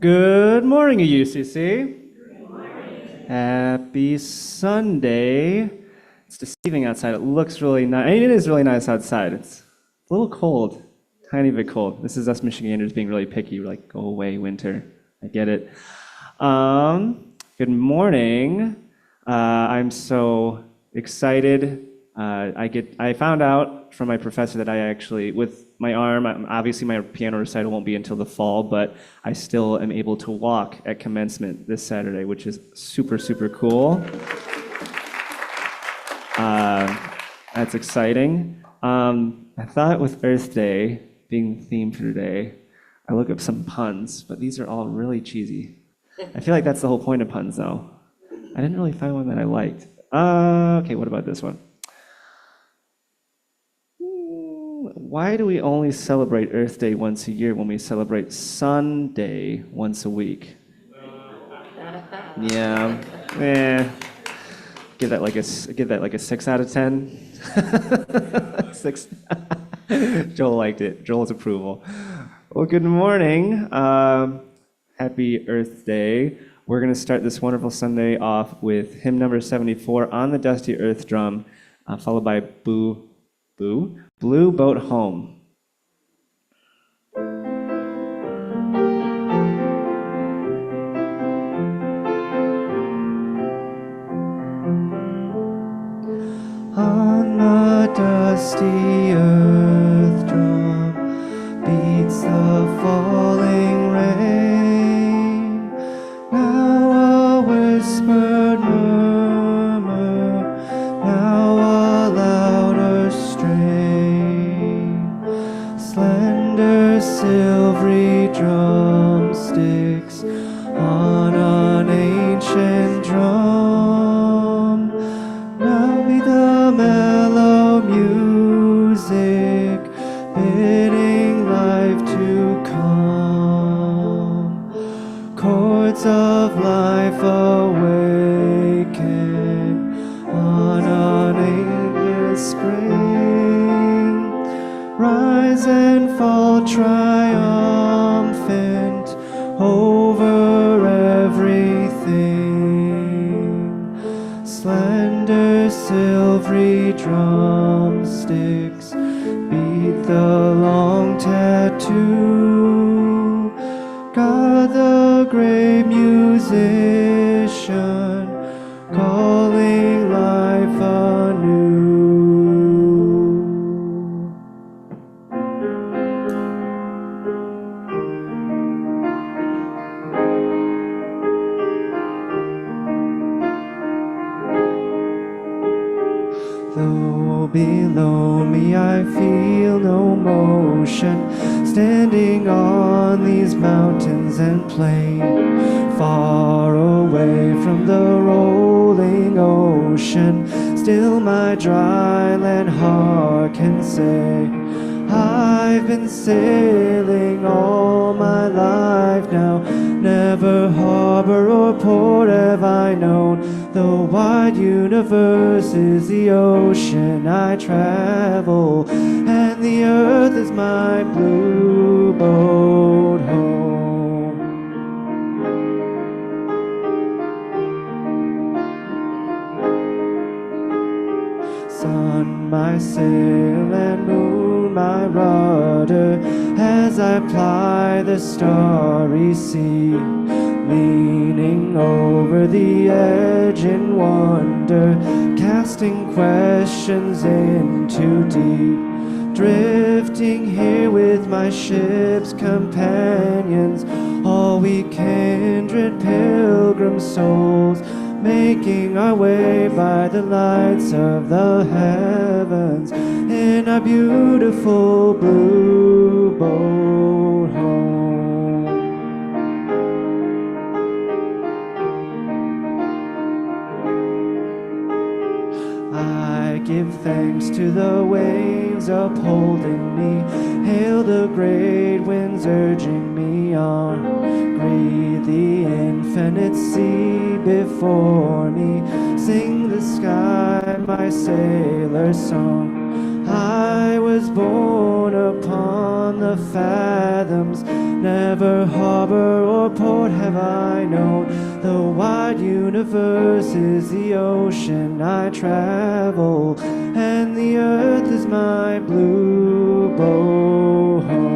Good morning, UCC. Good morning. Happy Sunday. It's deceiving outside. It looks really nice. I mean, it is really nice outside. It's a little cold, tiny bit cold. This is us Michiganders being really picky. We're like, go away, winter. I get it. Good morning. I'm so excited. I found out from my professor that I actually, with my arm, obviously my piano recital won't be until the fall, but I still am able to walk at commencement this Saturday, which is super, super cool. That's exciting. I thought with Earth Day being the theme for today, I look up some puns, but these are all really cheesy. I feel like that's the whole point of puns, though. I didn't really find one that I liked. Okay, what about this one? Why do we only celebrate Earth Day once a year when we celebrate Sunday once a week? Yeah, give that like a 6 out of 10. 6. Joel liked it. Joel's approval. Well, good morning. Happy Earth Day. We're going to start this wonderful Sunday off with hymn number 74 on the dusty earth drum, followed by Blue Boat Home. On the dusty earth drum beats the falling rain. Now a whispered murmur, now a louder strain. Slender silvery drumsticks on an ancient drum. Now be the mellow music bidding life to come. Chords of life awaken on an aimless spring. Rise and fall triumphant over everything. Slender silvery drumsticks beat the long tattoo. God the great musician calling life anew. Though below me I feel no motion, standing on these mountains and plain, far away from the rolling ocean, still my dry land heart can say, I've been sailing all my life now. Never harbor or port have I known. The wide universe is the ocean I travel, and the earth is my blue boat home. Sun, my sail, and moon, my rudder, as I ply the starry sea, leaning over the edge in wonder, casting questions into deep, drifting here with my ship's companions, all we kindred pilgrim souls, making our way by the lights of the heavens in our beautiful blue boat home. I give thanks to the waves upholding me, hail the great winds urging me on, breathe the infinite sea before me, sing the sky my sailor's song. I was born upon the fathoms, never harbor or port have I known. The wide universe is the ocean I travel, and the earth is my blue boat home.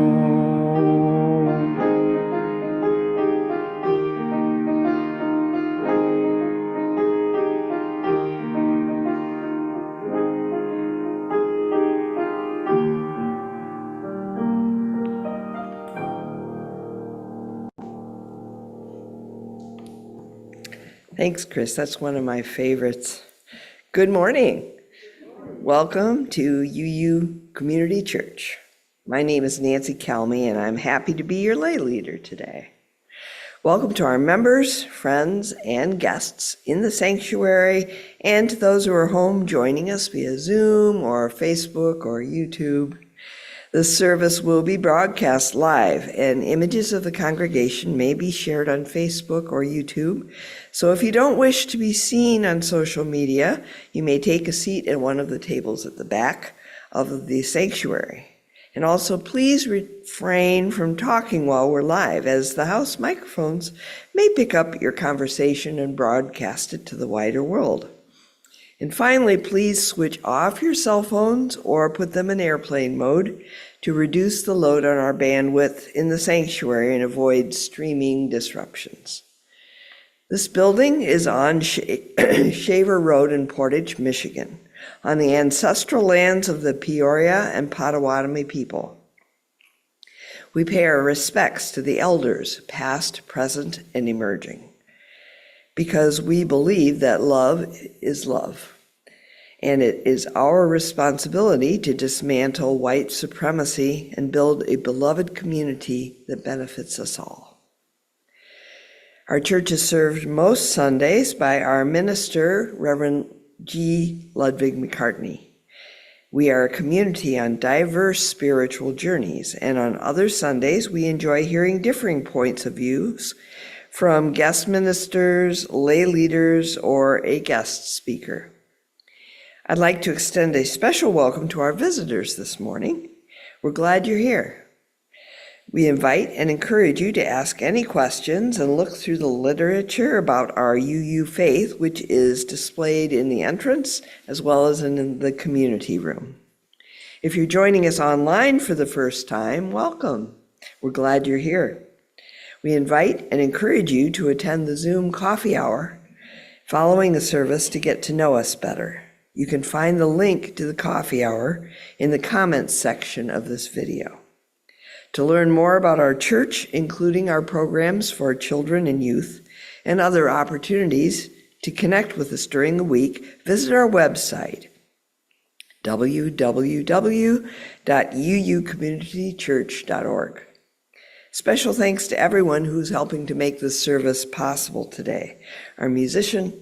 Thanks, Chris. That's one of my favorites. Good morning. Welcome to UU Community Church. My name is Nancy Kelmy, and I'm happy to be your lay leader today. Welcome to our members, friends, and guests in the sanctuary, and to those who are home joining us via Zoom or Facebook or YouTube. This service will be broadcast live, and images of the congregation may be shared on Facebook or YouTube. So if you don't wish to be seen on social media, you may take a seat at one of the tables at the back of the sanctuary. And also, please refrain from talking while we're live, as the house microphones may pick up your conversation and broadcast it to the wider world. And finally, please switch off your cell phones or put them in airplane mode to reduce the load on our bandwidth in the sanctuary and avoid streaming disruptions. This building is on Shaver Road in Portage, Michigan, on the ancestral lands of the Peoria and Potawatomi people. We pay our respects to the elders, past, present, and emerging, because we believe that love is love. And it is our responsibility to dismantle white supremacy and build a beloved community that benefits us all. Our church is served most Sundays by our minister, Reverend G. Ludwig McCartney. We are a community on diverse spiritual journeys, and on other Sundays, we enjoy hearing differing points of views from guest ministers, lay leaders, or a guest speaker. I'd like to extend a special welcome to our visitors this morning. We're glad you're here. We invite and encourage you to ask any questions and look through the literature about our UU faith, which is displayed in the entrance as well as in the community room. If you're joining us online for the first time, welcome. We're glad you're here. We invite and encourage you to attend the Zoom coffee hour following the service to get to know us better. You can find the link to the coffee hour in the comments section of this video. To learn more about our church, including our programs for children and youth, and other opportunities to connect with us during the week, visit our website, www.uucommunitychurch.org. Special thanks to everyone who's helping to make this service possible today. Our musician,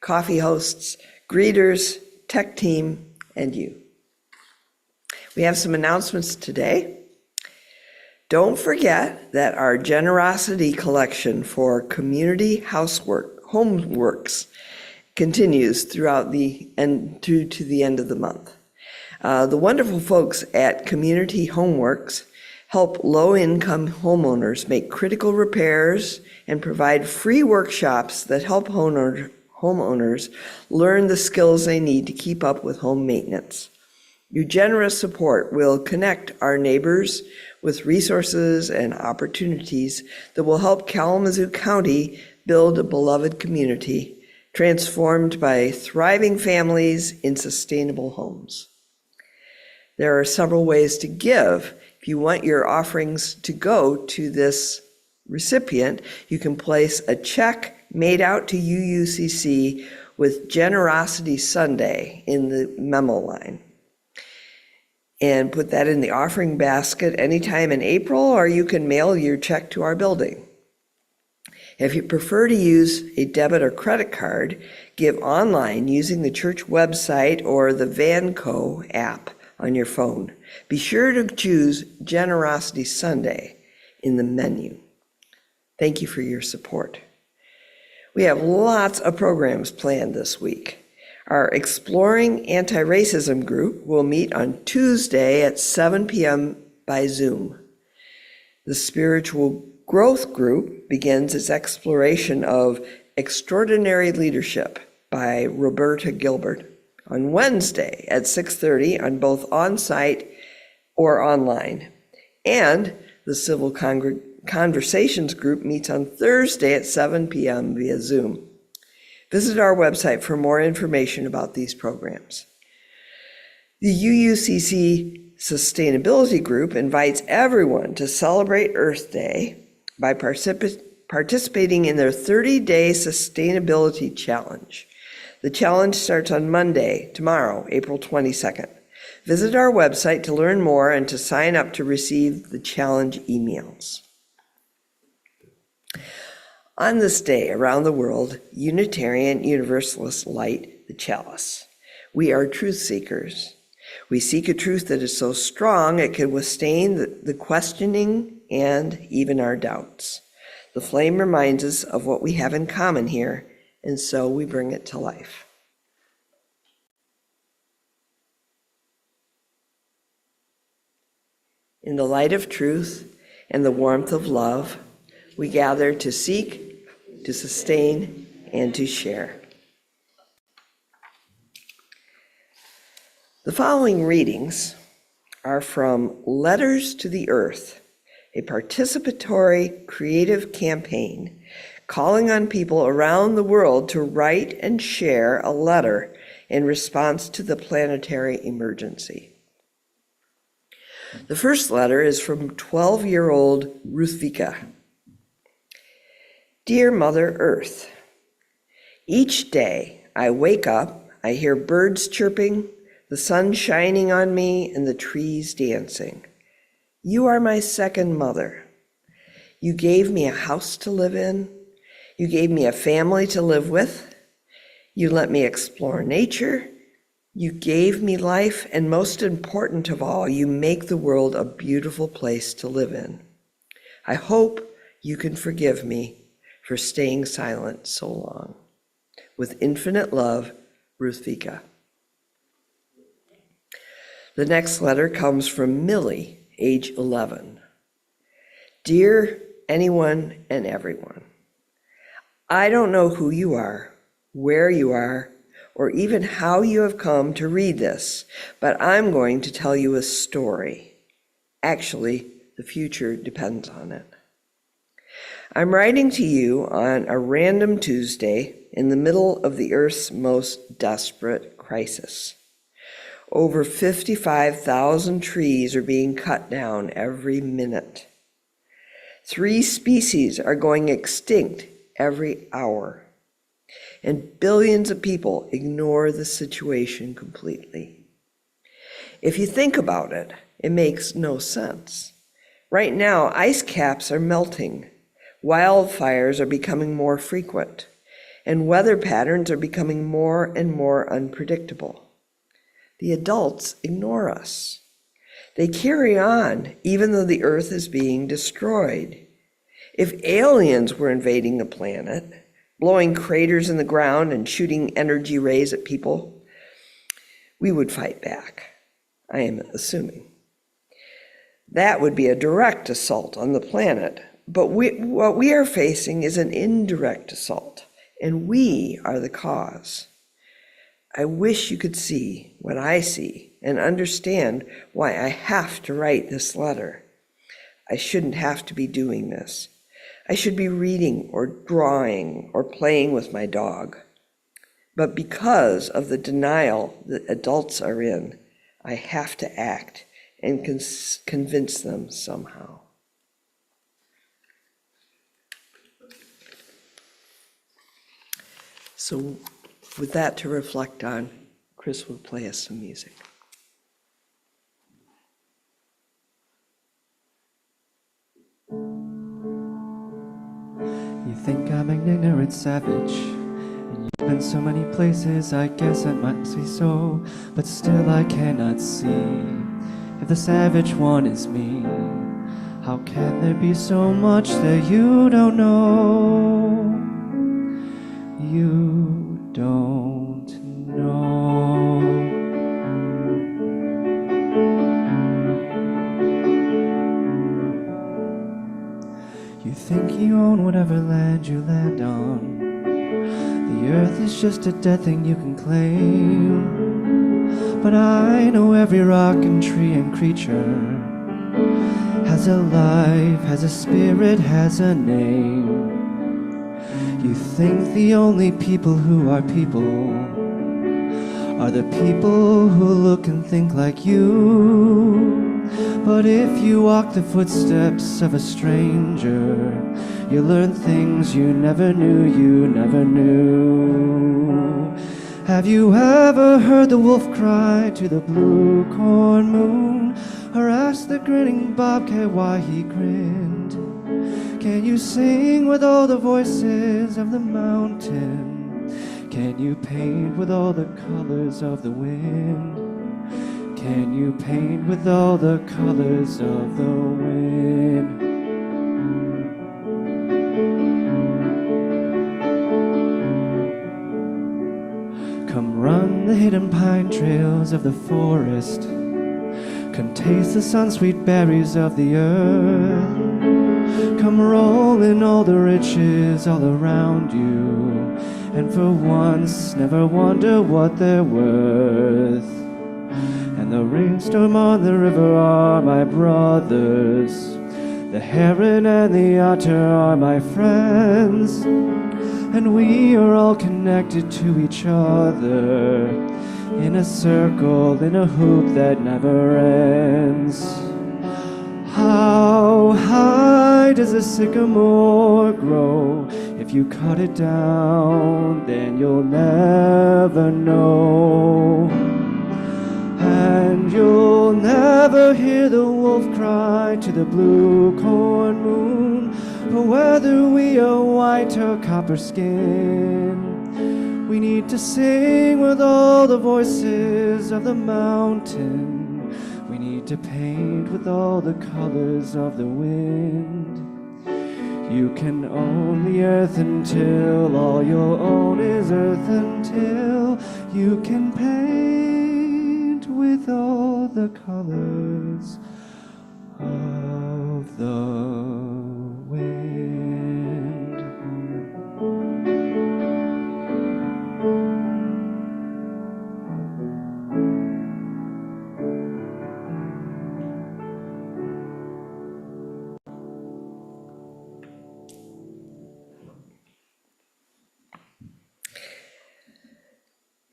coffee hosts, greeters, tech team, and you. We have some announcements today. Don't forget that our generosity collection for community homeworks continues throughout the end to the end of the month. The wonderful folks at Community Homeworks help low-income homeowners make critical repairs and provide free workshops that help homeowners learn the skills they need to keep up with home maintenance. Your generous support will connect our neighbors with resources and opportunities that will help Kalamazoo County build a beloved community, transformed by thriving families in sustainable homes. There are several ways to give. If you want your offerings to go to this recipient, you can place a check made out to UUCC with Generosity Sunday in the memo line, and put that in the offering basket anytime in April, or you can mail your check to our building. If you prefer to use a debit or credit card, give online using the church website or the Vanco app on your phone. Be sure to choose Generosity Sunday in the menu. Thank you for your support. We have lots of programs planned this week. Our Exploring Anti-Racism group will meet on Tuesday at 7 p.m. by Zoom. The Spiritual Growth group begins its exploration of Extraordinary Leadership by Roberta Gilbert on Wednesday at 6:30 on both on-site or online. And the Civil Conversations group meets on Thursday at 7 p.m. via Zoom. Visit our website for more information about these programs. The UUCC Sustainability Group invites everyone to celebrate Earth Day by participating in their 30-day sustainability challenge. The challenge starts on Monday, tomorrow, April 22nd. Visit our website to learn more and to sign up to receive the challenge emails. On this day around the world, Unitarian Universalists light the chalice. We are truth seekers. We seek a truth that is so strong it can withstand the questioning and even our doubts. The flame reminds us of what we have in common here, and so we bring it to life. In the light of truth and the warmth of love, we gather to seek, to sustain, and to share. The following readings are from Letters to the Earth, a participatory creative campaign calling on people around the world to write and share a letter in response to the planetary emergency. The first letter is from 12-year-old Ruthvika. Dear Mother Earth, each day I wake up, I hear birds chirping, the sun shining on me, and the trees dancing. You are my second mother. You gave me a house to live in. You gave me a family to live with. You let me explore nature. You gave me life, and most important of all, you make the world a beautiful place to live in. I hope you can forgive me for staying silent so long. With infinite love, Ruthvika. The next letter comes from Millie, age 11. Dear anyone and everyone, I don't know who you are, where you are, or even how you have come to read this, but I'm going to tell you a story. Actually, the future depends on it. I'm writing to you on a random Tuesday in the middle of the Earth's most desperate crisis. Over 55,000 trees are being cut down every minute. 3 species are going extinct every hour. And billions of people ignore the situation completely. If you think about it, it makes no sense. Right now, ice caps are melting. Wildfires are becoming more frequent, and weather patterns are becoming more and more unpredictable. The adults ignore us. They carry on even though the Earth is being destroyed. If aliens were invading the planet, blowing craters in the ground and shooting energy rays at people, we would fight back, I am assuming. That would be a direct assault on the planet, but what we are facing is an indirect assault, and we are the cause. I wish you could see what I see and understand why I have to write this letter. I shouldn't have to be doing this. I should be reading or drawing or playing with my dog. But because of the denial that adults are in, I have to act and convince them somehow. So with that to reflect on, Chris will play us some music. You think I'm an ignorant savage, and you've been so many places, I guess it must be so, but still I cannot see if the savage one is me. How can there be so much that you don't know? You don't know. You think you own whatever land you land on. The earth is just a dead thing you can claim. But I know every rock and tree and creature has a life, has a spirit, has a name. You think the only people who are people are the people who look and think like you. But if you walk the footsteps of a stranger, you learn things you never knew. Have you ever heard the wolf cry to the blue corn moon, or ask the grinning bobcat why he grinned? Can you sing with all the voices of the mountain? Can you paint with all the colors of the wind? Can you paint with all the colors of the wind? Come run the hidden pine trails of the forest. Come taste the sun-sweet berries of the earth. Come roll in all the riches all around you, and for once never wonder what they're worth. And the rainstorm on the river are my brothers. The heron and the otter are my friends. And we are all connected to each other in a circle, in a hoop that never ends. How high does a sycamore grow? If you cut it down, then you'll never know. And you'll never hear the wolf cry to the blue corn moon, for whether we are white or copper skin, we need to sing with all the voices of the mountain. We need to paint with all the colors of the wind. You can own the earth until all you'll own is earth, until you can paint with all the colors of the wind.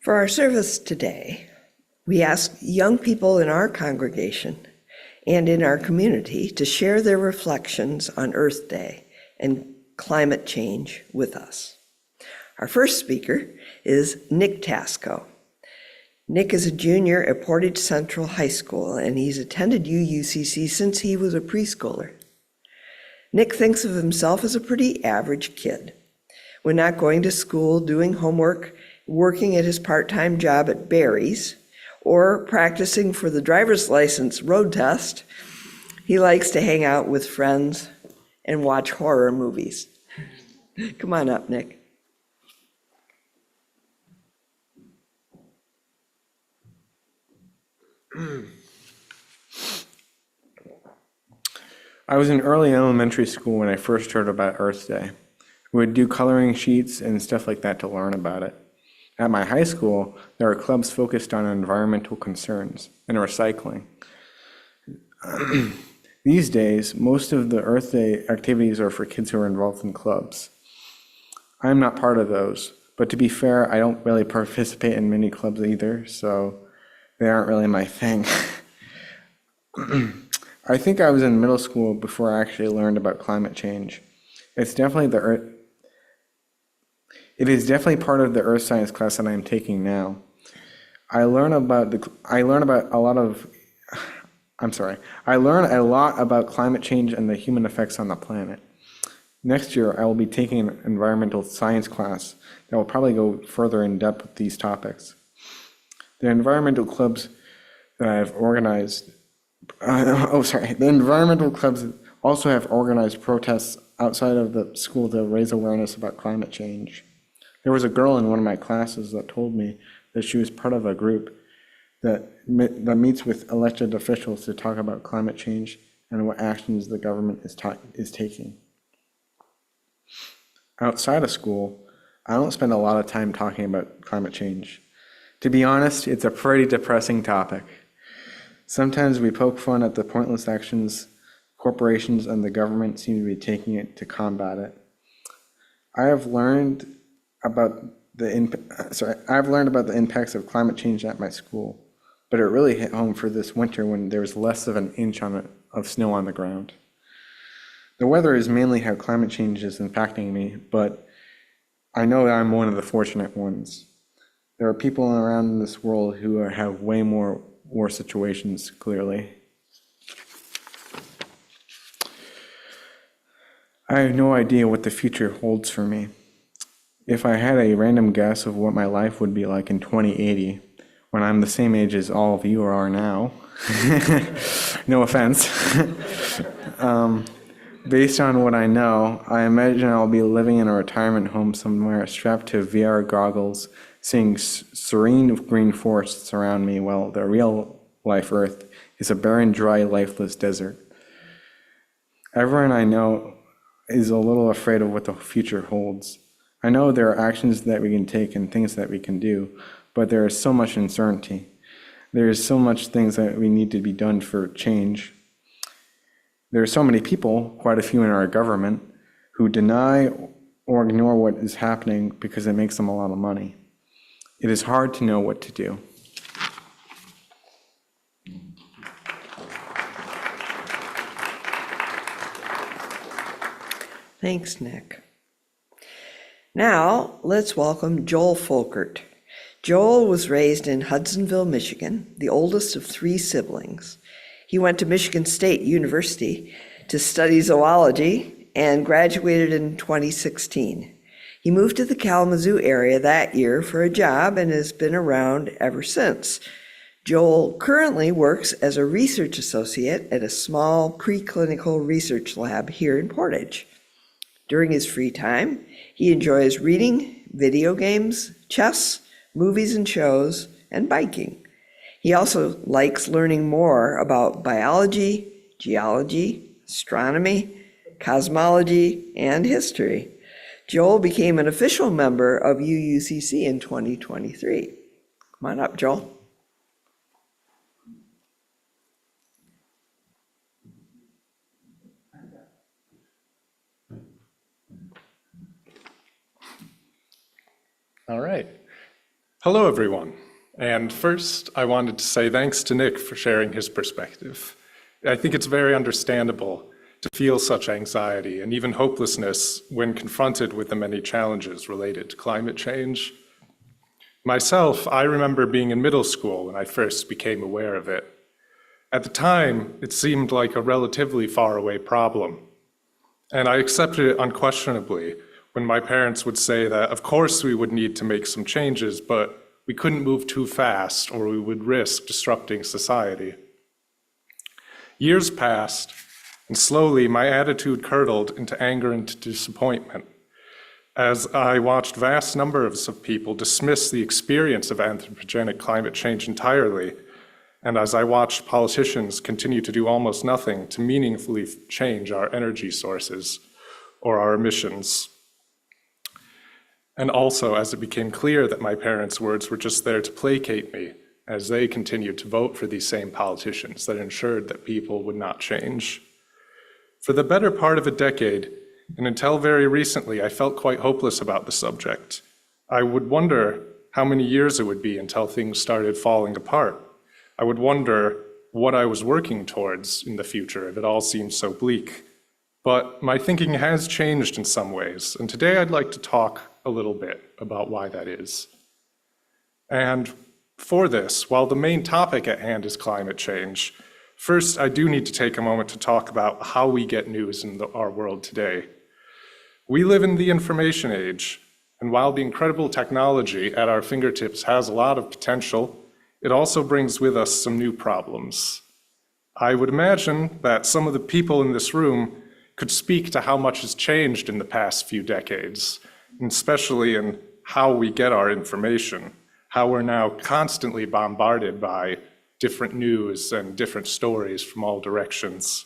For our service today, we ask young people in our congregation and in our community to share their reflections on Earth Day and climate change with us. Our first speaker is Nick Tasco. Nick is a junior at Portage Central High School, and he's attended UUCC since he was a preschooler. Nick thinks of himself as a pretty average kid. When not going to school, doing homework, working at his part-time job at Barry's, or practicing for the driver's license road test, he likes to hang out with friends and watch horror movies. Come on up, Nick. I was in early elementary school when I first heard about Earth Day. We would do coloring sheets and stuff like that to learn about it. At my high school, there are clubs focused on environmental concerns and recycling. These days, most of the Earth Day activities are for kids who are involved in clubs. I'm not part of those, but to be fair, I don't really participate in many clubs either, so they aren't really my thing. I think I was in middle school before I actually learned about climate change. It is definitely part of the earth science class that I am taking now. I learn a lot about climate change and the human effects on the planet. Next year, I will be taking an environmental science class that will probably go further in depth with these topics. The environmental clubs that I've organized, the environmental clubs also have organized protests outside of the school to raise awareness about climate change. There was a girl in one of my classes that told me that she was part of a group that meets with elected officials to talk about climate change and what actions the government is taking. Outside of school, I don't spend a lot of time talking about climate change. To be honest, it's a pretty depressing topic. Sometimes we poke fun at the pointless actions corporations and the government seem to be taking it to combat it. I've learned about the impacts of climate change at my school, but it really hit home for this winter when there was less of an inch of snow on the ground. The weather is mainly how climate change is impacting me, but I know that I'm one of the fortunate ones. There are people around this world who have way more war situations, clearly. I have no idea what the future holds for me. If I had a random guess of what my life would be like in 2080, when I'm the same age as all of you are now, no offense, based on what I know, I imagine I'll be living in a retirement home somewhere strapped to VR goggles, seeing serene green forests around me while the real life Earth is a barren, dry, lifeless desert. Everyone I know is a little afraid of what the future holds. I know there are actions that we can take and things that we can do, but there is so much uncertainty. There is so much things that we need to be done for change. There are so many people, quite a few in our government, who deny or ignore what is happening because it makes them a lot of money. It is hard to know what to do. Thanks, Nick. Now, let's welcome Joel Folkert. Joel was raised in Hudsonville, Michigan, the oldest of 3 siblings. He went to Michigan State University to study zoology and graduated in 2016. He moved to the Kalamazoo area that year for a job and has been around ever since. Joel currently works as a research associate at a small preclinical research lab here in Portage. During his free time, he enjoys reading, video games, chess, movies and shows, and biking. He also likes learning more about biology, geology, astronomy, cosmology, and history. Joel became an official member of UUCC in 2023. Come on up, Joel. All right. Hello, everyone. And first, I wanted to say thanks to Nick for sharing his perspective. I think it's very understandable to feel such anxiety and even hopelessness when confronted with the many challenges related to climate change. Myself, I remember being in middle school when I first became aware of it. At the time, it seemed like a relatively faraway problem, and I accepted it unquestionably when my parents would say that, of course, we would need to make some changes, but We couldn't move too fast or we would risk disrupting society. Years passed, and slowly my attitude curdled into anger and disappointment as I watched vast numbers of people dismiss the experience of anthropogenic climate change entirely, and as I watched politicians continue to do almost nothing to meaningfully change our energy sources or our emissions. And also as it became clear that my parents' words were just there to placate me as they continued to vote for these same politicians that ensured that people would not change. For the better part of a decade, and until very recently, I felt quite hopeless about the subject. I would wonder how many years it would be until things started falling apart. I would wonder what I was working towards in the future if it all seemed so bleak. But my thinking has changed in some ways, and today I'd like to talk a little bit about why that is. And for this, while the main topic at hand is climate change, first I do need to take a moment to talk about how we get news in our world today. We live in the information age, and while the incredible technology at our fingertips has a lot of potential, it also brings with us some new problems. I would imagine that some of the people in this room could speak to how much has changed in the past few decades, and especially in how we get our information, how we're now constantly bombarded by different news and different stories from all directions.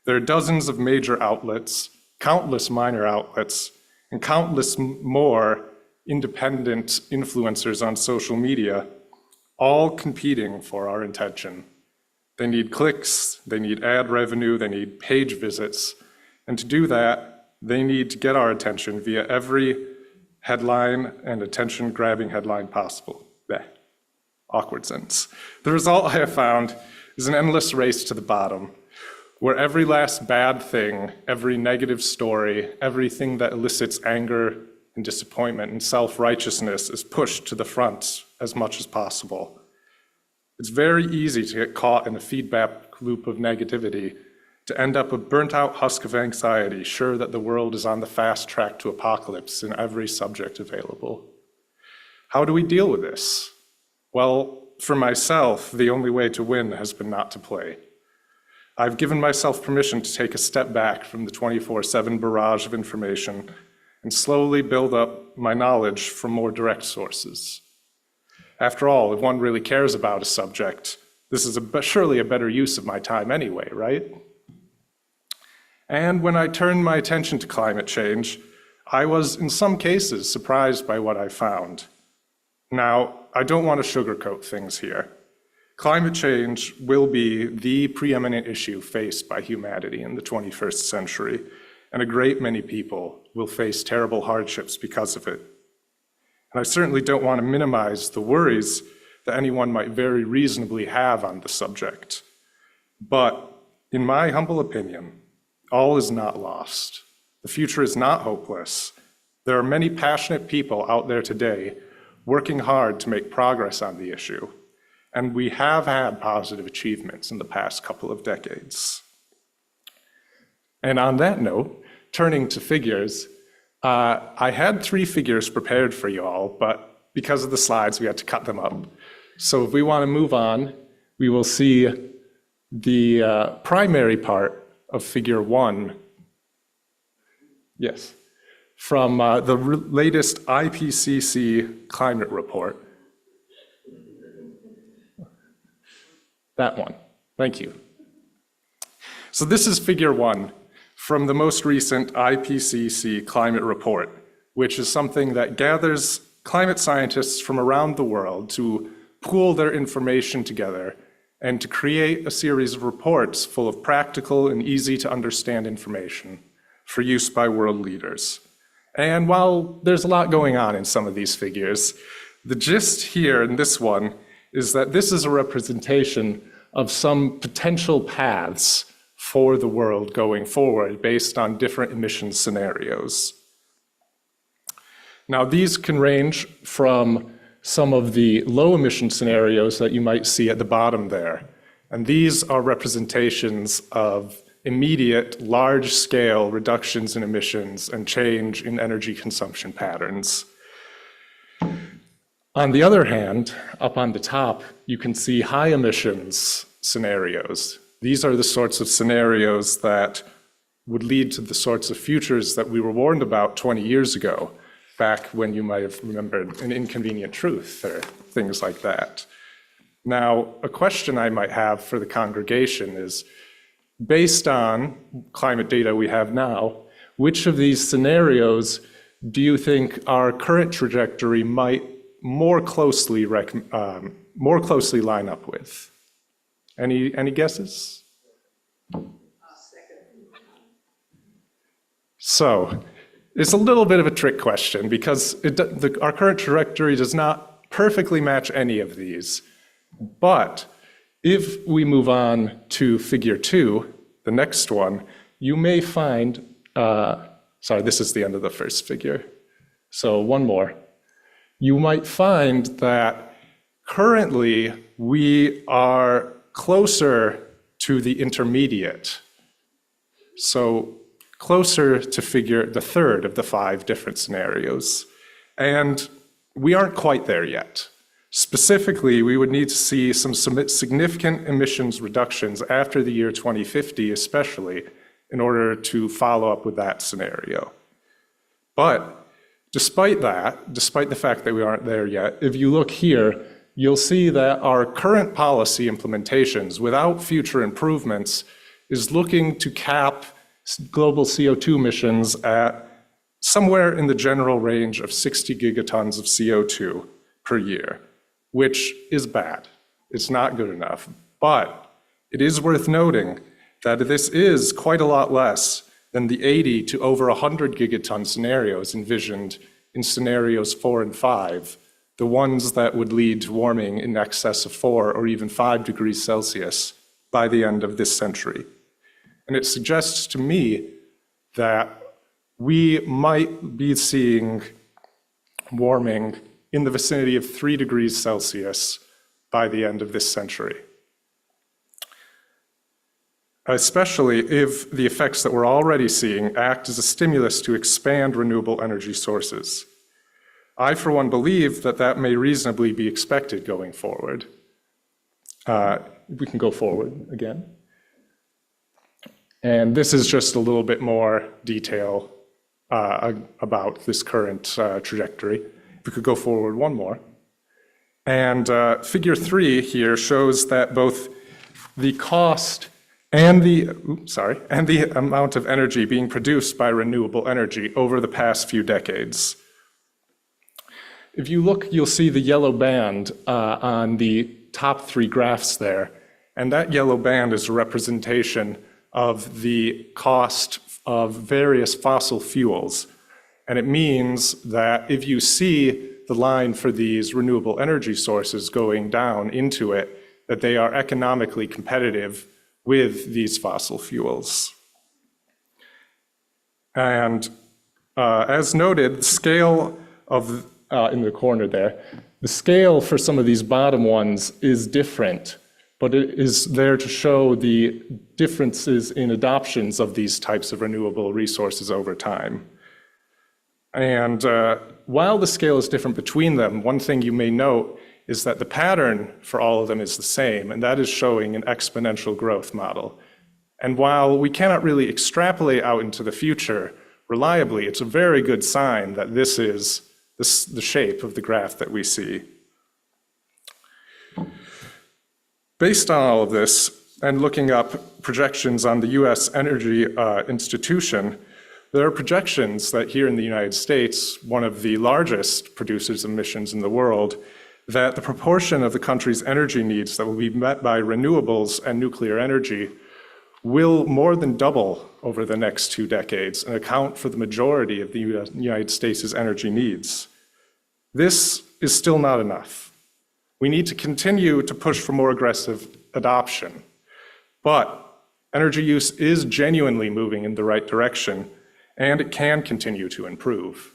There are dozens of major outlets, countless minor outlets, and countless more independent influencers on social media, all competing for our attention. They need clicks, they need ad revenue, they need page visits, and to do that, they need to get our attention via every headline and attention-grabbing headline possible. Awkward sentence. The result I have found is an endless race to the bottom, where every last bad thing, every negative story, everything that elicits anger and disappointment and self-righteousness is pushed to the front as much as possible. It's very easy to get caught in a feedback loop of negativity, to end up a burnt-out husk of anxiety, sure that the world is on the fast track to apocalypse in every subject available. How do we deal with this? Well, for myself, the only way to win has been not to play. I've given myself permission to take a step back from the 24/7 barrage of information and slowly build up my knowledge from more direct sources. After all, if one really cares about a subject, this is surely a better use of my time anyway, right? And when I turned my attention to climate change, I was in some cases surprised by what I found. Now, I don't want to sugarcoat things here. Climate change will be the preeminent issue faced by humanity in the 21st century, and a great many people will face terrible hardships because of it. And I certainly don't want to minimize the worries that anyone might very reasonably have on the subject. But in my humble opinion, all is not lost. The future is not hopeless. There are many passionate people out there today working hard to make progress on the issue. And we have had positive achievements in the past couple of decades. And on that note, turning to figures, I had 3 figures prepared for you all, but because of the slides, we had to cut them up. So if we want to move on, we will see the primary part of figure 1. Yes, from the latest IPCC climate report. That one. Thank you. So this is figure 1 from the most recent IPCC climate report, which is something that gathers climate scientists from around the world to pool their information together and to create a series of reports full of practical and easy to understand information for use by world leaders. And while there's a lot going on in some of these figures, the gist here in this one is that this is a representation of some potential paths for the world going forward based on different emissions scenarios. Now, these can range from some of the low emission scenarios that you might see at the bottom there. And these are representations of immediate, large-scale reductions in emissions and change in energy consumption patterns. On the other hand, up on the top, you can see high emissions scenarios. These are the sorts of scenarios that would lead to the sorts of futures that we were warned about 20 years ago, back when you might have remembered An Inconvenient Truth or things like that. Now, a question I might have for the congregation is, based on climate data we have now, which of these scenarios do you think our current trajectory might more closely line up with? Any guesses? So it's a little bit of a trick question because our current trajectory does not perfectly match any of these. But if we move on to figure 2, the next one, you may find, sorry, this is the end of the first figure. So one more. You might find that currently we are closer to the intermediate. So closer to figure the third of the 5 different scenarios. And we aren't quite there yet. Specifically, we would need to see some significant emissions reductions after the year 2050, especially, in order to follow up with that scenario. But despite that, despite the fact that we aren't there yet, if you look here, you'll see that our current policy implementations, without future improvements, is looking to cap global CO2 emissions at somewhere in the general range of 60 gigatons of CO2 per year, which is bad. It's not good enough. But it is worth noting that this is quite a lot less than the 80 to over 100 gigaton scenarios envisioned in scenarios 4 and 5, the ones that would lead to warming in excess of 4 or even 5 degrees Celsius by the end of this century. And it suggests to me that we might be seeing warming in the vicinity of 3 degrees Celsius by the end of this century. Especially if the effects that we're already seeing act as a stimulus to expand renewable energy sources. I, for one, believe that that may reasonably be expected going forward. We can go forward again. And this is just a little bit more detail about this current trajectory. If we could go forward one more. And figure 3 here shows that both the cost and the amount of energy being produced by renewable energy over the past few decades. If you look, you'll see the yellow band on the top 3 graphs there, and that yellow band is a representation of the cost of various fossil fuels. And it means that if you see the line for these renewable energy sources going down into it, that they are economically competitive with these fossil fuels. And as noted, the scale of, in the corner there, the scale for some of these bottom ones is different, but it is there to show the differences in adoptions of these types of renewable resources over time. And while the scale is different between them, one thing you may note is that the pattern for all of them is the same, and that is showing an exponential growth model. And while we cannot really extrapolate out into the future reliably, it's a very good sign that this is the shape of the graph that we see. Based on all of this, and looking up projections on the US Energy Institution, there are projections that here in the United States, one of the largest producers of emissions in the world, that the proportion of the country's energy needs that will be met by renewables and nuclear energy will more than double over the next 2 decades and account for the majority of the United States' energy needs. This is still not enough. We need to continue to push for more aggressive adoption, but energy use is genuinely moving in the right direction, and it can continue to improve.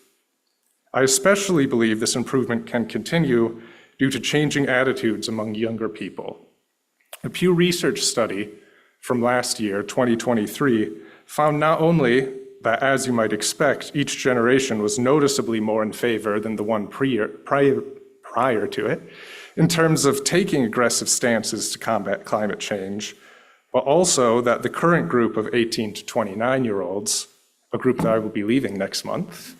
I especially believe this improvement can continue due to changing attitudes among younger people. A Pew Research study from last year, 2023, found not only that, as you might expect, each generation was noticeably more in favor than the one prior to it, in terms of taking aggressive stances to combat climate change, but also that the current group of 18 to 29-year-olds, a group that I will be leaving next month,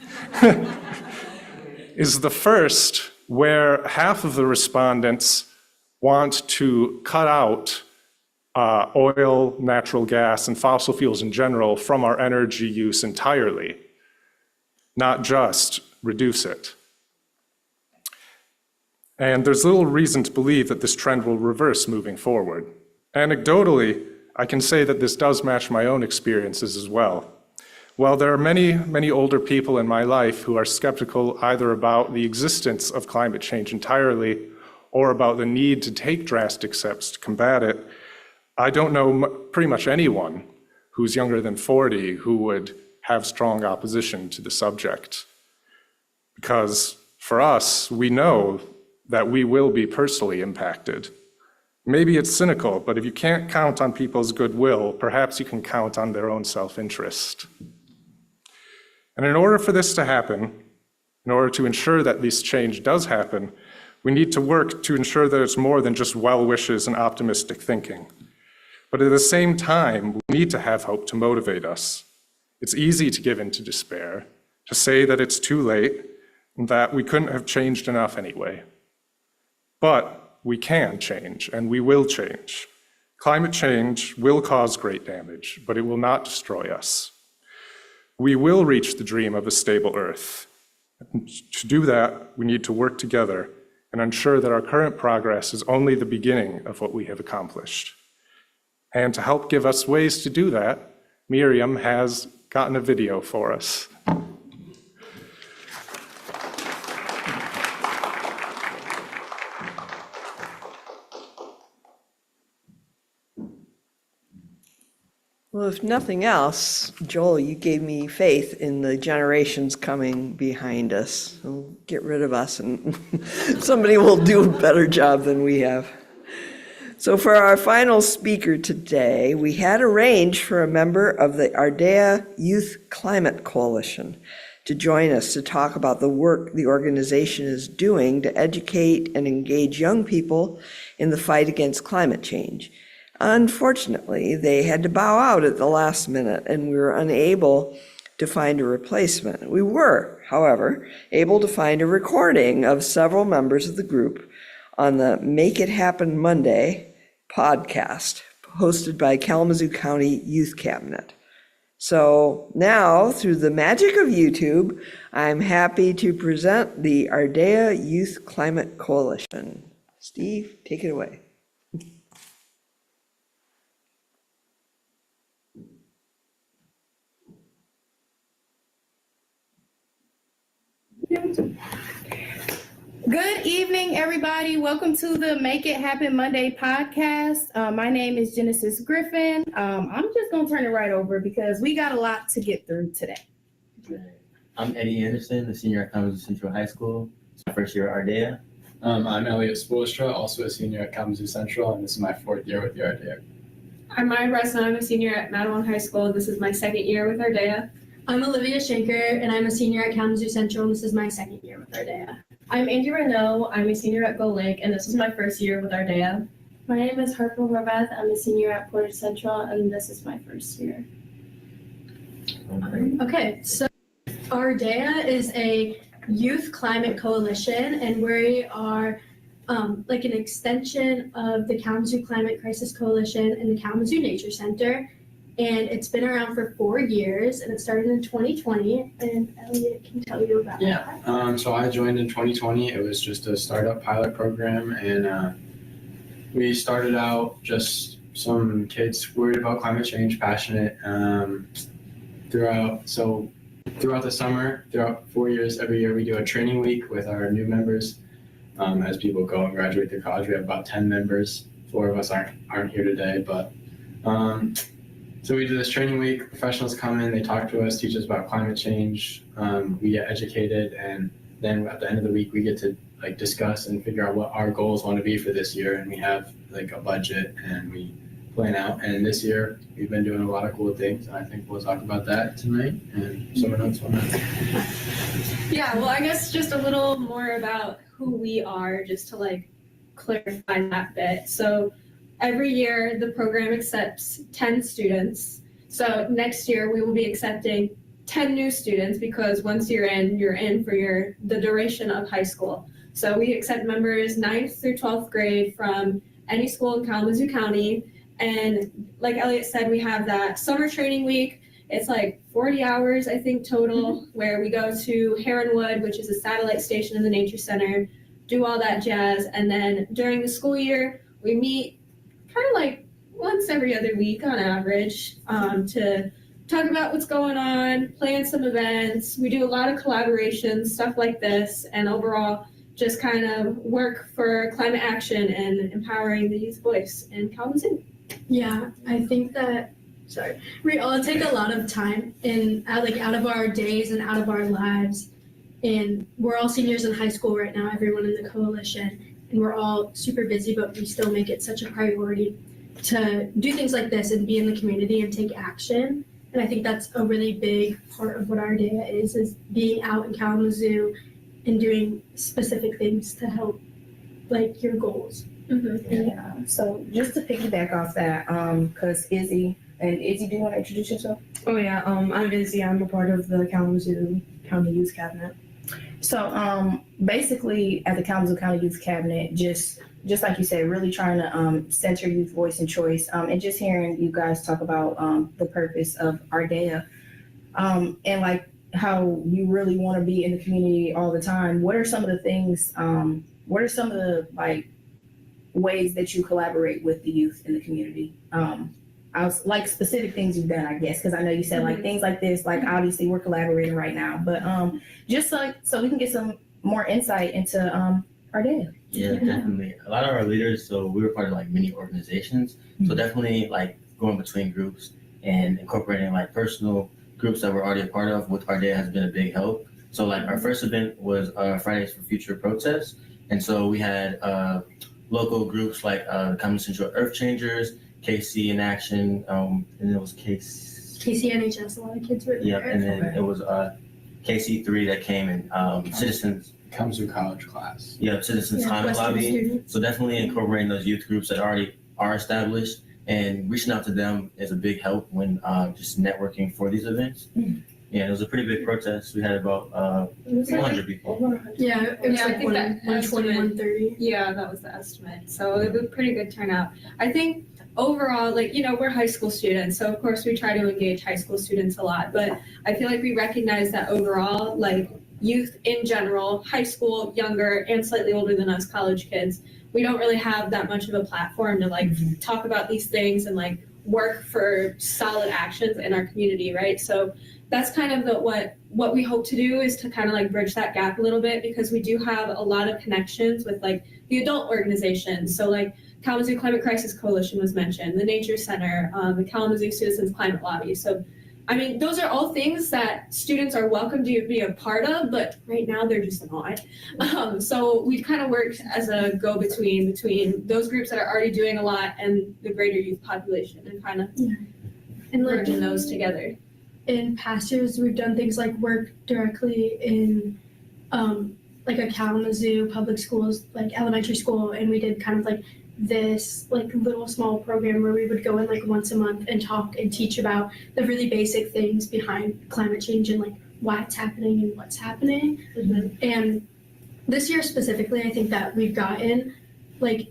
is the first where half of the respondents want to cut out oil, natural gas, and fossil fuels in general from our energy use entirely, not just reduce it. And there's little reason to believe that this trend will reverse moving forward. Anecdotally, I can say that this does match my own experiences as well. While there are many, many older people in my life who are skeptical either about the existence of climate change entirely or about the need to take drastic steps to combat it, I don't know pretty much anyone who's younger than 40 who would have strong opposition to the subject. Because for us, we know that we will be personally impacted. Maybe it's cynical, but if you can't count on people's goodwill, perhaps you can count on their own self-interest. And in order for this to happen, in order to ensure that this change does happen, we need to work to ensure that it's more than just well wishes and optimistic thinking. But at the same time, we need to have hope to motivate us. It's easy to give in to despair, to say that it's too late, and that we couldn't have changed enough anyway. But we can change, and we will change. Climate change will cause great damage, but it will not destroy us. We will reach the dream of a stable Earth. And to do that, we need to work together and ensure that our current progress is only the beginning of what we have accomplished. And to help give us ways to do that, Miriam has gotten a video for us. Well, if nothing else, Joel, you gave me faith in the generations coming behind us. We'll get rid of us and somebody will do a better job than we have. So for our final speaker today, we had arranged for a member of the Ardea Youth Climate Coalition to join us to talk about the work the organization is doing to educate and engage young people in the fight against climate change. Unfortunately, they had to bow out at the last minute, and we were unable to find a replacement. We were, however, able to find a recording of several members of the group on the Make It Happen Monday podcast, hosted by Kalamazoo County Youth Cabinet. So now, through the magic of YouTube, I'm happy to present the Ardea Youth Climate Coalition. Steve, take it away. Good evening, everybody. Welcome to the Make It Happen Monday podcast. My name is Genesis Griffin. I'm just going to turn it right over because we got a lot to get through today. I'm Eddie Anderson, a senior at Kalamazoo Central High School. It's my first year at Ardea. I'm Elliot Spoelstra, also a senior at Kalamazoo Central, and this is my 4th year with the Ardea. I'm Maya Bresson. I'm a senior at Madawan High School. This is my 2nd year with Ardea. I'm Olivia Schenker, and I'm a senior at Kalamazoo Central, and this is my 2nd year with Ardea. I'm Angie Renault. I'm a senior at Gull Lake, and this is my 1st year with Ardea. My name is Harper Horvath. I'm a senior at Portage Central, and this is my 1st year. Okay, so Ardea is a youth climate coalition, and we are like an extension of the Kalamazoo Climate Crisis Coalition and the Kalamazoo Nature Center. And it's been around for 4 years, and it started in 2020. And Elliot can tell you about that. So I joined in 2020. It was just a startup pilot program, and we started out just some kids worried about climate change, passionate. Throughout the summer, throughout 4 years, every year we do a training week with our new members. As people go and graduate through college, we have about 10 members. 4 of us aren't here today, but. So we do this training week, professionals come in, they talk to us, teach us about climate change, we get educated, and then at the end of the week we get to discuss and figure out what our goals want to be for this year, and we have a budget, and we playing out. And this year, we've been doing a lot of cool things, and I think we'll talk about that tonight. And someone else want to? Yeah, well, I guess just a little more about who we are, just to like clarify that bit. So every year, the program accepts 10 students. So next year, we will be accepting 10 new students because once you're in for the duration of high school. So we accept members 9th through 12th grade from any school in Kalamazoo County. And like Elliot said, we have that summer training week. It's like 40 hours, I think, total, where we go to Heronwood, which is a satellite station in the Nature Center, do all that jazz. And then during the school year, we meet kind of like once every other week on average to talk about what's going on, plan some events. We do a lot of collaborations, stuff like this, and overall just kind of work for climate action and empowering the youth voice in Kalamazoo. Yeah, I think that, we all take a lot of time out of our days and out of our lives. And we're all seniors in high school right now, everyone in the coalition, and we're all super busy, but we still make it such a priority to do things like this and be in the community and take action. And I think that's a really big part of what Ardea is being out in Kalamazoo and doing specific things to help like your goals. Yeah, so just to piggyback off that, because Izzy, do you want to introduce yourself? Oh yeah, I'm Izzy. I'm a part of the Kalamazoo County Youth Cabinet. So basically at the Kalamazoo County Youth Cabinet, just like you said, really trying to center youth voice and choice, and just hearing you guys talk about the purpose of Ardea, and like how you really want to be in the community all the time. What are some of the things, what are some of the like ways that you collaborate with the youth in the community? I was like specific things you've done, I guess, because I know you said like things like this, like obviously we're collaborating right now, but just like so we can get some more insight into Ardea. Yeah, definitely. A lot of our leaders, so we were part of like many organizations. So definitely like going between groups and incorporating like personal groups that we're already a part of with Ardea has been a big help. So like our first event was Fridays for Future protests. And so we had local groups like Kalamazoo Central Earth Changers, KC in Action, and it was KCNHS, a lot of kids were there. Yep, and then it was KC3 that came and Citizens. Kalamazoo College class. Yep, Citizens Climate Western Lobby. students. So definitely incorporating those youth groups that already are established and reaching out to them is a big help when just networking for these events. Yeah, it was a pretty big protest. We had about 100 people. Yeah, it was Yeah, I like think that 120, estimate- 130. Yeah, that was the estimate. So it was a pretty good turnout. I think overall, like, we're high school students, so of course we try to engage high school students a lot, but I feel like we recognize that overall, like youth in general, high school, younger, and slightly older than us college kids, we don't really have that much of a platform to like talk about these things and like work for solid actions in our community, right? So that's kind of what we hope to do is to kind of like bridge that gap a little bit, because we do have a lot of connections with like the adult organizations. So like Kalamazoo Climate Crisis Coalition was mentioned, the Nature Center, the Kalamazoo Citizens Climate Lobby. So, I mean, those are all things that students are welcome to be a part of, but right now they're just not. So we kind of worked as a go-between between those groups that are already doing a lot and the greater youth population and kind of And like merging those together. in past years, we've done things like work directly in like a Kalamazoo public schools, like elementary school, and we did kind of like this like little small program where we would go in like once a month and talk and teach about the really basic things behind climate change and like why it's happening and what's happening. And this year specifically, I think that we've gotten like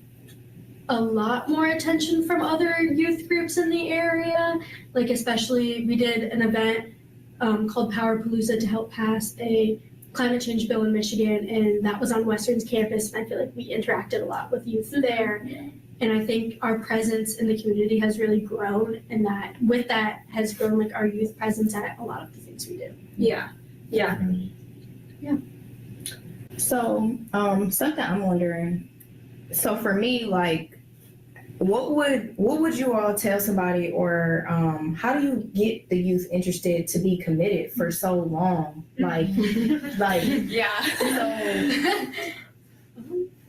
a lot more attention from other youth groups in the area. Like especially we did an event called Powerpalooza to help pass a climate change bill in Michigan, and that was on Western's campus, and I feel like we interacted a lot with youth there. And I think our presence in the community has really grown, and that with that has grown like our youth presence at a lot of the things we do. Yeah. So something I'm wondering, so for me, like what would you all tell somebody, or how do you get the youth interested to be committed for so long? Like Yeah.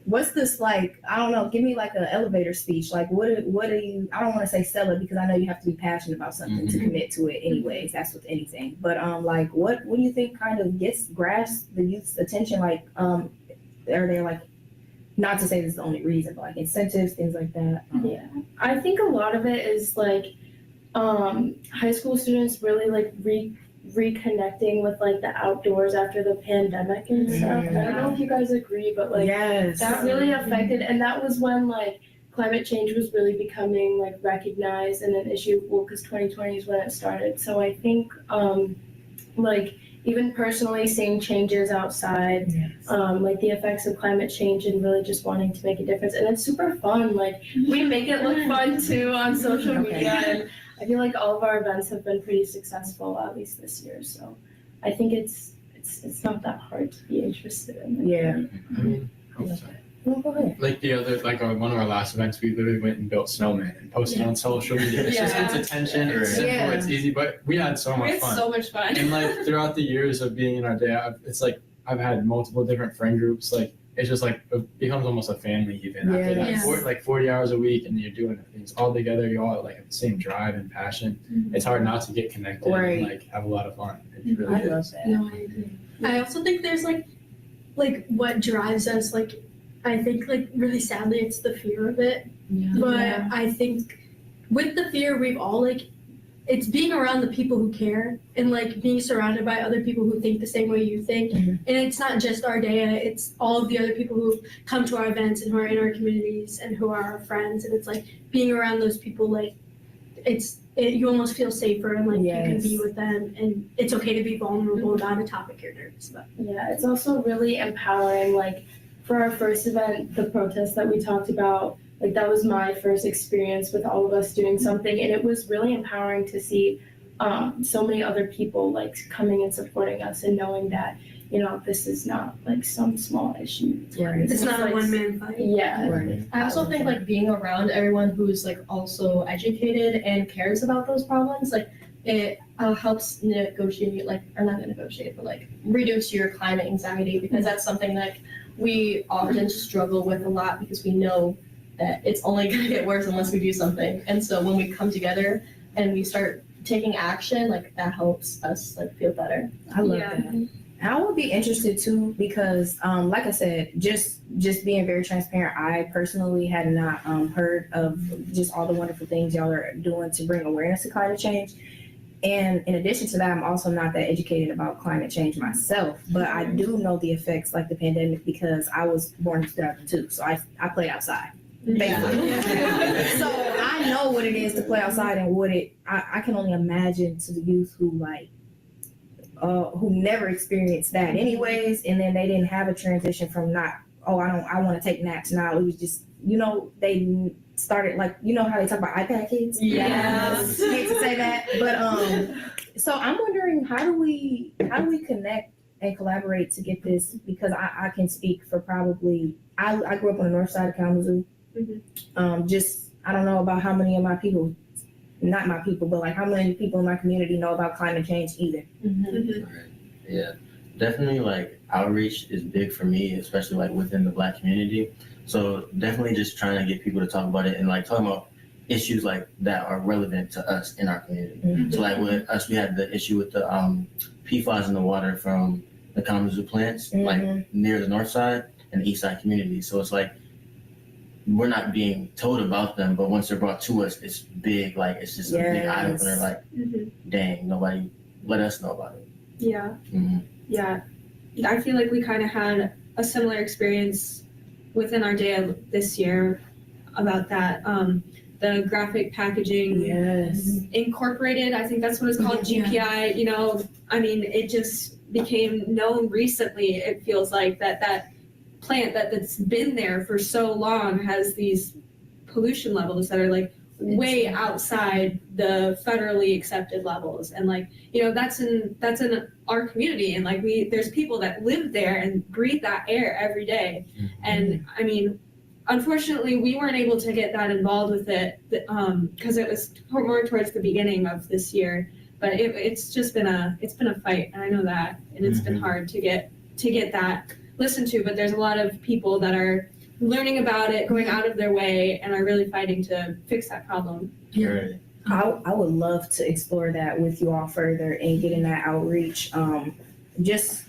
so what's this like? I don't know. Give me like an elevator speech. Like, what are you? I don't want to say sell it because I know you have to be passionate about something to commit to it. Anyways, that's with anything. But like, what do you think kind of grasps the youth's attention? Like, are there like, not to say this is the only reason, but like incentives, things like that? Yeah, I think a lot of it is like high school students really like reconnecting with like the outdoors after the pandemic and stuff. I don't know if you guys agree, but like Yes. that really affected, and that was when like climate change was really becoming like recognized and an issue. Well, because 2020 is when it started. So I think like even personally seeing changes outside, like the effects of climate change and really just wanting to make a difference. And it's super fun. Like we make it look fun too on social media, and I feel like all of our events have been pretty successful, at least this year. So I think it's not that hard to be interested in it. Yeah. I mean, Well, go ahead. like the other, like one of our last events, we literally went and built snowmen and posted on social media. It's just, it's attention, it's simple, Yeah. it's easy, but we had so much It's fun. so much fun. And like throughout the years of being in our day, it's like I've had multiple different friend groups. Like it's just like it becomes almost a family even after that. Yes. Like 40 hours a week, and you're doing things all together. You all like have the same drive and passion. It's hard not to get connected Right. and like have a lot of fun. It really I is. love that. No, I agree. I also think there's like what drives us, like I think like really sadly it's the fear of it. But I think with the fear we've all like it's being around the people who care and like being surrounded by other people who think the same way you think. And it's not just Ardea, it's all of the other people who come to our events and who are in our communities and who are our friends. And it's like being around those people, like you almost feel safer and like you can be with them, and it's okay to be vulnerable about a topic you're nervous about. Yeah, it's also really empowering. Like for our first event, the protest that we talked about, like that was my first experience with all of us doing something, and it was really empowering to see so many other people like coming and supporting us and knowing that, you know, this is not like some small issue. Right. This It's is, not like, a one-man fight. Yeah. Right. I also think like being around everyone who's like also educated and cares about those problems, like it helps negotiate, like, or not negotiate, but like reduce your climate anxiety, because that's something that we often struggle with a lot because we know that it's only going to get worse unless we do something. And so when we come together and we start taking action, like that helps us like feel better. I love that. And I would be interested too because, like I said, just being very transparent, I personally had not heard of just all the wonderful things y'all are doing to bring awareness to climate change. And in addition to that, I'm also not that educated about climate change myself, but I do know the effects like the pandemic because I was born in 2002, so I played outside. Basically. So I know what it is to play outside and I can only imagine to the youth who who never experienced that anyways, and then they didn't have a transition from I want to take naps now. It was just, they started like, how they talk about iPad kids? Yes. I hate to say that, but so I'm wondering how do we connect and collaborate to get this, because I can speak for probably, I grew up on the north side of Kalamazoo. I don't know about how many of my people, not my people, but like how many people in my community know about climate change either. Right. Yeah, definitely like outreach is big for me, especially like within the Black community. So definitely just trying to get people to talk about it and like talking about issues like that are relevant to us in our community. So like with us, we had the issue with the PFAS in the water from the Kalamazoo plants, like near the north side and the east side community. So it's like, we're not being told about them, but once they're brought to us, it's big, like it's just a big eye opener, like dang, nobody let us know about it. Yeah. Yeah. I feel like we kind of had a similar experience within our day this year about that. The graphic packaging incorporated, I think that's what it's called, GPI, I mean, it just became known recently. It feels like that plant that's been there for so long has these pollution levels that are like way outside the federally accepted levels, and like that's in our community, and like there's people that live there and breathe that air every day. And I mean, unfortunately we weren't able to get that involved with it because it was more towards the beginning of this year, but it's been a fight, and I know that, and it's been hard to get that listened to, but there's a lot of people that are learning about it, going out of their way, and are really fighting to fix that problem. Right. I would love to explore that with you all further and getting that outreach. Just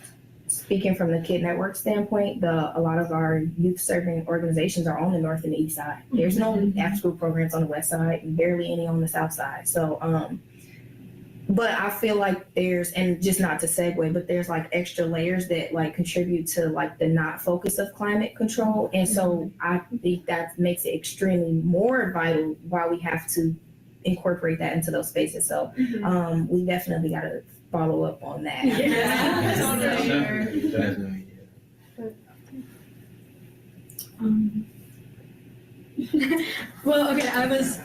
speaking from the Kid Network standpoint, a lot of our youth serving organizations are on the north and east side. There's no after-school programs on the west side, and barely any on the south side. So, but I feel like there's, and just not to segue, but there's like extra layers that like contribute to like the not focus of climate control. And so I think that makes it extremely more vital why we have to incorporate that into those spaces. So we definitely got to follow up on that. Definitely. Well, okay,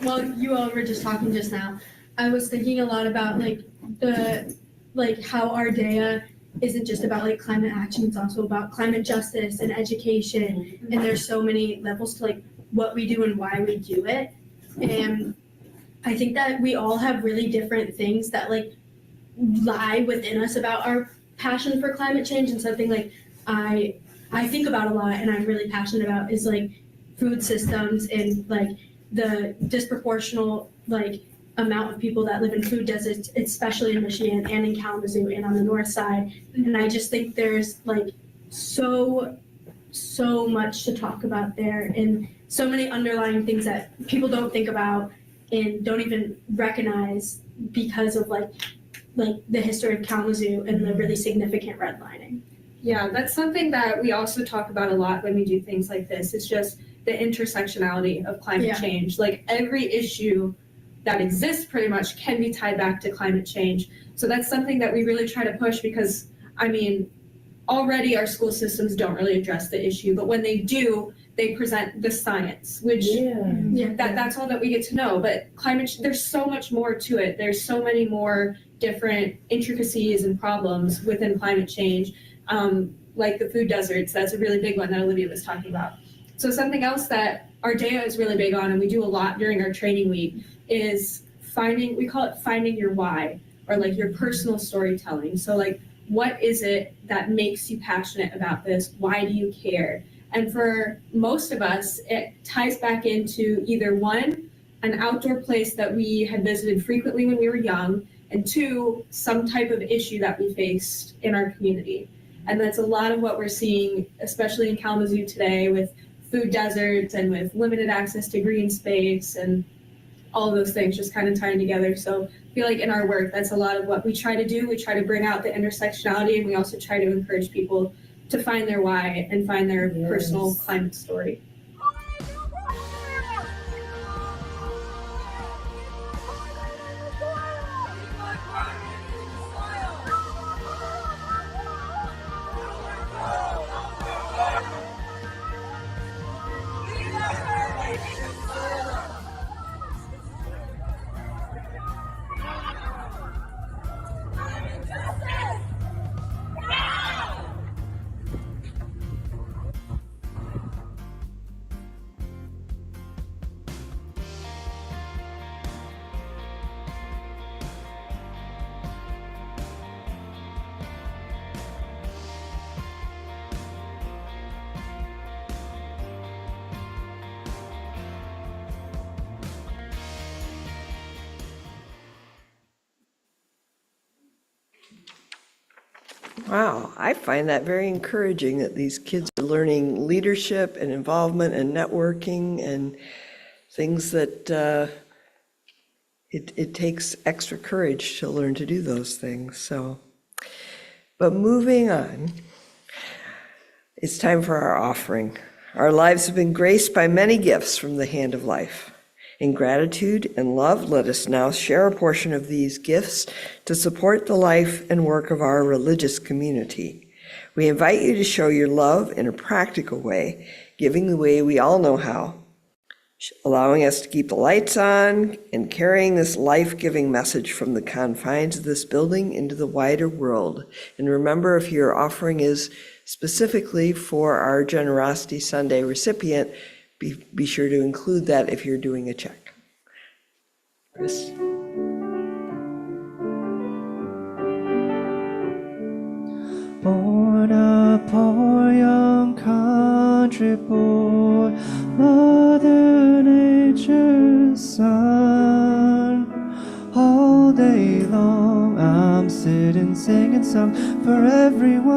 while you all were just talking just now, I was thinking a lot about how Ardea isn't just about like climate action, it's also about climate justice and education. And there's so many levels to like what we do and why we do it. And I think that we all have really different things that like lie within us about our passion for climate change. And something like I think about a lot and I'm really passionate about is like food systems and like the disproportional like amount of people that live in food deserts, especially in Michigan and in Kalamazoo and on the north side. And I just think there's like so much to talk about there and so many underlying things that people don't think about and don't even recognize because of like the history of Kalamazoo and the really significant redlining. Yeah, that's something that we also talk about a lot when we do things like this. It's just the intersectionality of climate change. Like every issue that exists pretty much can be tied back to climate change. So that's something that we really try to push because, I mean, already our school systems don't really address the issue, but when they do, they present the science, which that's all that we get to know. But there's so much more to it. There's so many more different intricacies and problems within climate change, like the food deserts. That's a really big one that Olivia was talking about. So something else that Ardea is really big on, and we do a lot during our training week, is we call it finding your why, or like your personal storytelling. So like, what is it that makes you passionate about this? Why do you care? And for most of us, it ties back into either one, an outdoor place that we had visited frequently when we were young, and two, some type of issue that we faced in our community. And that's a lot of what we're seeing, especially in Kalamazoo today with food deserts and with limited access to green space and all of those things just kind of tying together. So I feel like in our work, that's a lot of what we try to do. We try to bring out the intersectionality, and we also try to encourage people to find their why and find their personal climate story. Wow, I find that very encouraging that these kids are learning leadership and involvement and networking and things that it takes extra courage to learn to do those things. So, but moving on, it's time for our offering. Our lives have been graced by many gifts from the hand of life. In gratitude and love, let us now share a portion of these gifts to support the life and work of our religious community. We invite you to show your love in a practical way, giving the way we all know how, allowing us to keep the lights on and carrying this life-giving message from the confines of this building into the wider world. And remember, if your offering is specifically for our Generosity Sunday recipient, be sure to include that if you're doing a check. Chris? Born a poor young country boy Mother Nature's son. All day long I'm sitting singing song for everyone.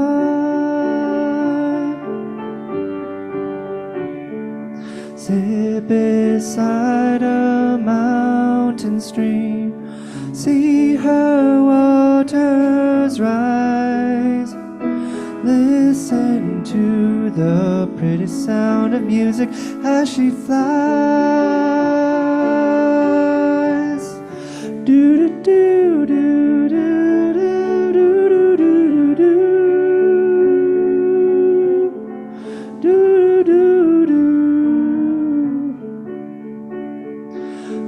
Sit beside a mountain stream, see her waters rise. Listen to the pretty sound of music as she flies. Do do do do do do do do do do do.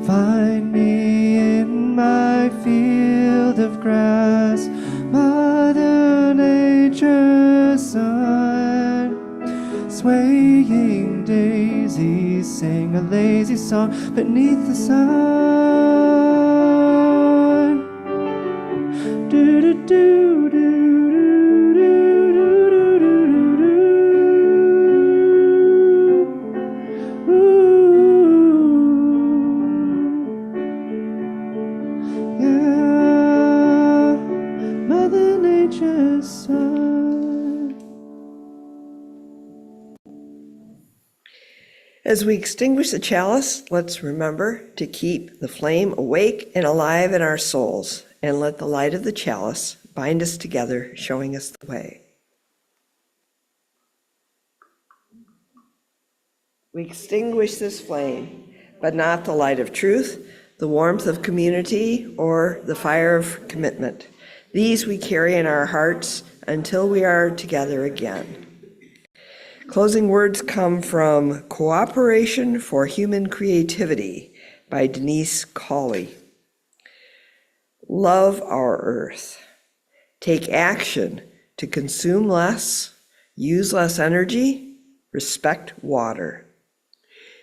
Find me in my field of grass, Mother Nature's son. Swaying daisies sing a lazy song beneath the sun. Do do do do do do do do do. Yeah, Mother Nature's son. As we extinguish the chalice, let's remember to keep the flame awake and alive in our souls, and let the light of the chalice bind us together, showing us the way. We extinguish this flame, but not the light of truth, the warmth of community, or the fire of commitment. These we carry in our hearts until we are together again. Closing words come from Cooperation for Human Creativity by Denise Cawley. Love our earth. Take action to consume less, use less energy, respect water.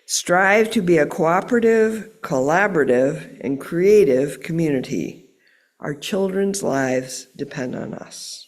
Strive to be a cooperative, collaborative, and creative community. Our children's lives depend on us.